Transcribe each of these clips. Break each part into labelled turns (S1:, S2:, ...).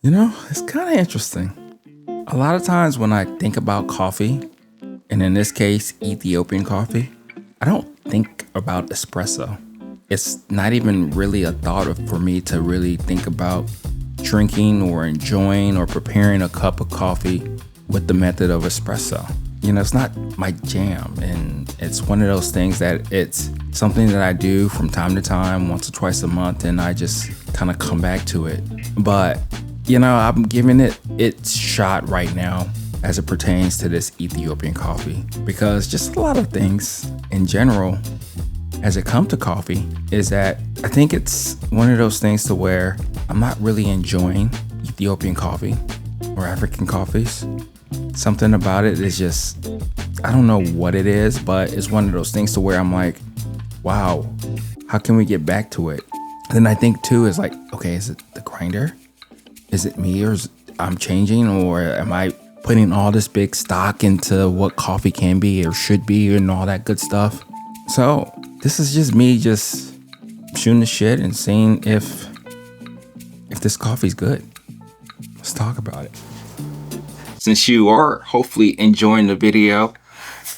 S1: It's kind of interesting. A lot of times when I think about coffee, and in this case, Ethiopian coffee, I don't think about espresso. It's not even really a thought for me to really think about drinking or enjoying or preparing a cup of coffee with the method of espresso. It's not my jam, and it's one of those things that it's something that I do from time to time, once or twice a month, and I just kind of come back to it. But I'm giving it its shot right now as it pertains to this Ethiopian coffee, because just a lot of things in general as it comes to coffee is that I think it's one of those things to where I'm not really enjoying Ethiopian coffee or African coffees. Something about it is just, I don't know what it is, but it's one of those things to where I'm like, wow, how can we get back to it? Then I think too is like, okay, is it the grinder? Is it me, or I'm changing, or am I putting all this big stock into what coffee can be or should be and all that good stuff? So this is just me just shooting the shit and seeing if this coffee's good. Let's talk about it. Since you are hopefully enjoying the video, if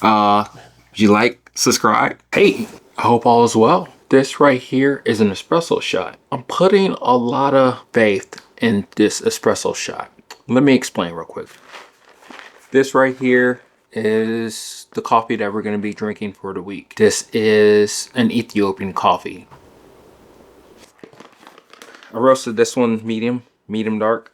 S1: you like, subscribe. Hey, I hope all is well. This right here is an espresso shot. I'm putting a lot of faith in this espresso shot. Let me explain real quick. This right here is the coffee that we're going to be drinking for the week. This is an Ethiopian coffee. I roasted this one medium dark,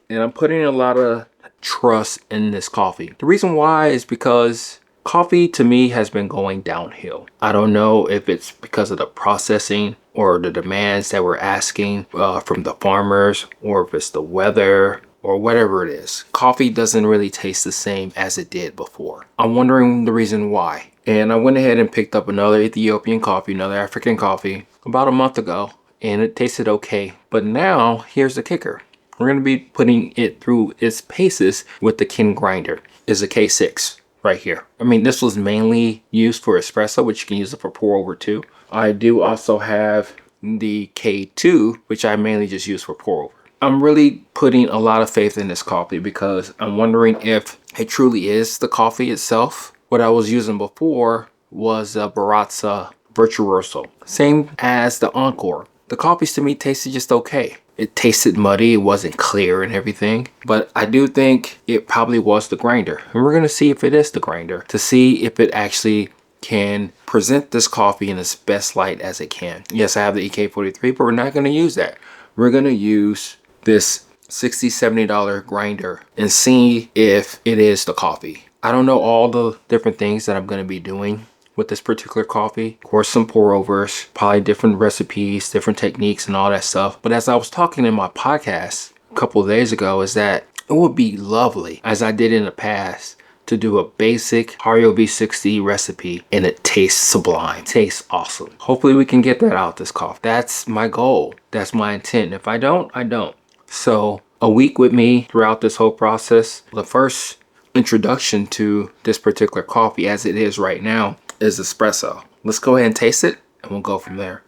S1: and I'm putting a lot of trust in this coffee. The reason why is because coffee to me has been going downhill. I don't know if it's because of the processing or the demands that we're asking from the farmers, or if it's the weather or whatever it is. Coffee doesn't really taste the same as it did before. I'm wondering the reason why. And I went ahead and picked up another Ethiopian coffee, another African coffee about a month ago, and it tasted okay. But now here's the kicker. We're going to be putting it through its paces with the Kin grinder. It's a K6 right here. I mean, this was mainly used for espresso, which you can use it for pour over too. I do also have the K2, which I mainly just use for pour over. I'm really putting a lot of faith in this coffee because I'm wondering if it truly is the coffee itself. What I was using before was a Baratza Virtuoso, same as the Encore. The coffees to me tasted just okay. It tasted muddy, it wasn't clear and everything, but I do think it probably was the grinder. And we're gonna see if it is the grinder to see if it actually can present this coffee in its best light as it can. Yes, I have the EK43, but we're not gonna use that. We're gonna use this $60, $70 grinder and see if it is the coffee. I don't know all the different things that I'm gonna be doing with this particular coffee. Of course, some pour overs, probably different recipes, different techniques and all that stuff. But as I was talking in my podcast a couple of days ago, is that it would be lovely, as I did in the past, to do a basic Hario V60 recipe and it tastes sublime, tastes awesome. Hopefully we can get that out this coffee. That's my goal. That's my intent. If I don't, I don't. So a week with me throughout this whole process. The first introduction to this particular coffee as it is right now is espresso. Let's go ahead and taste it and we'll go from there.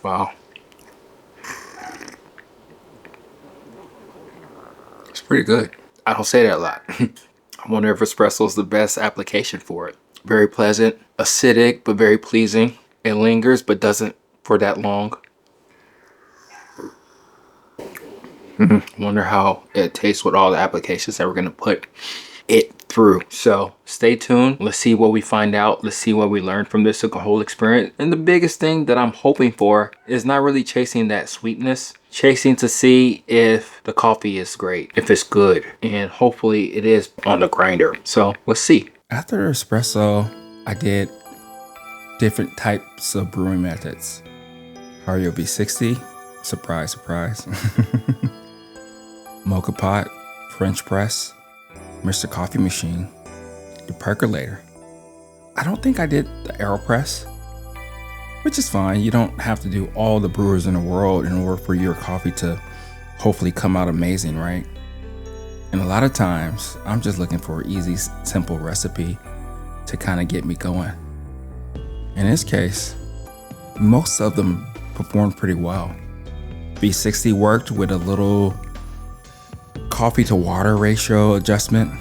S1: Wow. It's pretty good. I don't say that a lot. I wonder if espresso is the best application for it. Very pleasant, acidic, but very pleasing. It lingers, but doesn't for that long. Wonder how it tastes with all the applications that we're gonna put it through. So stay tuned. Let's see what we find out. Let's see what we learn from this whole experience. And the biggest thing that I'm hoping for is not really chasing that sweetness, chasing to see if the coffee is great, if it's good, and hopefully it is on the grinder. So let's see. After espresso, I did different types of brewing methods. Hario V60, surprise, surprise. Mocha pot, French press, Mr. Coffee machine, the percolator. I don't think I did the AeroPress, which is fine. You don't have to do all the brewers in the world in order for your coffee to hopefully come out amazing, right? And a lot of times, I'm just looking for an easy, simple recipe to kind of get me going. In this case,
S2: most of them performed pretty well. V60 worked with a little coffee to water ratio adjustment.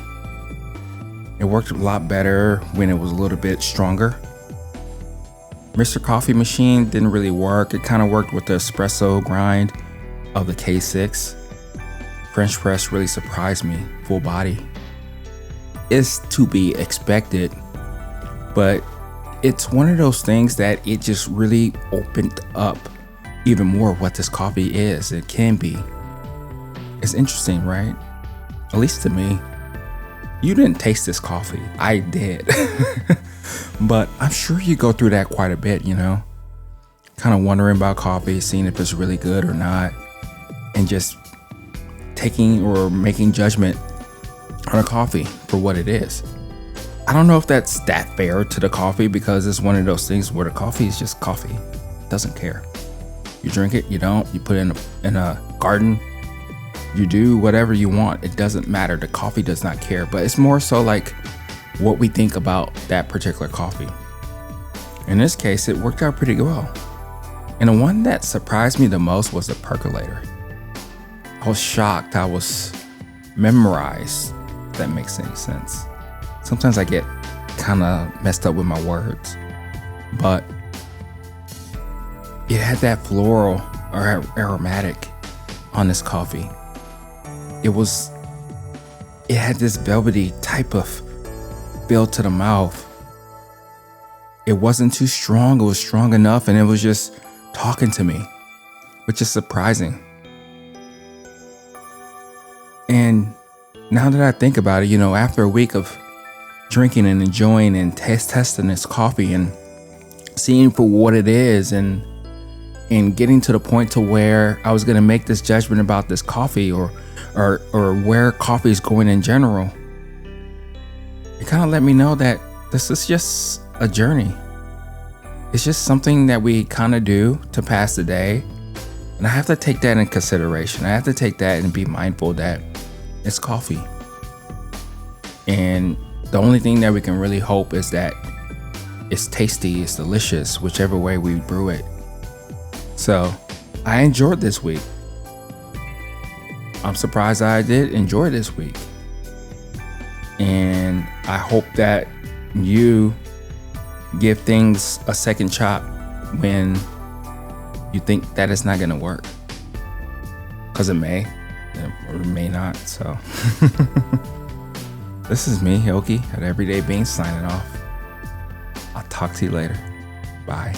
S2: It worked a lot better when it was a little bit stronger. Mr. Coffee machine didn't really work. It kind of worked with the espresso grind of the K6. French press really surprised me, full body. It's to be expected, but it's one of those things that it just really opened up even more what this coffee is, it can be. It's interesting, right? At least to me. You didn't taste this coffee. I did. But I'm sure you go through that quite a bit, you know? Kind of wondering about coffee, seeing if it's really good or not, and just taking or making judgment on a coffee for what it is. I don't know if that's that fair to the coffee, because it's one of those things where the coffee is just coffee. It doesn't care. You drink it, you don't. You put it in a garden. You do whatever you want. It doesn't matter. The coffee does not care. But it's more so like what we think about that particular coffee. In this case, it worked out pretty well. And the one that surprised me the most was the percolator. I was shocked. I was memorized, if that makes any sense. Sometimes I get kind of messed up with my words. But it had that floral or aromatic on this coffee. It had this velvety type of feel to the mouth. It wasn't too strong. It was strong enough, and it was just talking to me, which is surprising. And now that I think about it, you know, after a week of drinking and enjoying and testing this coffee and seeing for what it is, and getting to the point to where I was going to make this judgment about this coffee or where coffee is going in general, it kind of let me know that this is just a journey. It's just something that we kind of do to pass the day. And I have to take that in consideration. I have to take that and be mindful that it's coffee. And the only thing that we can really hope is that it's tasty, it's delicious, whichever way we brew it. So I enjoyed this week. I'm surprised I did enjoy this week. And I hope that you give things a second shot when you think that it's not going to work. Because it may, or it may not. So this is me, Yoki, at Everyday Beans, signing off. I'll talk to you later. Bye.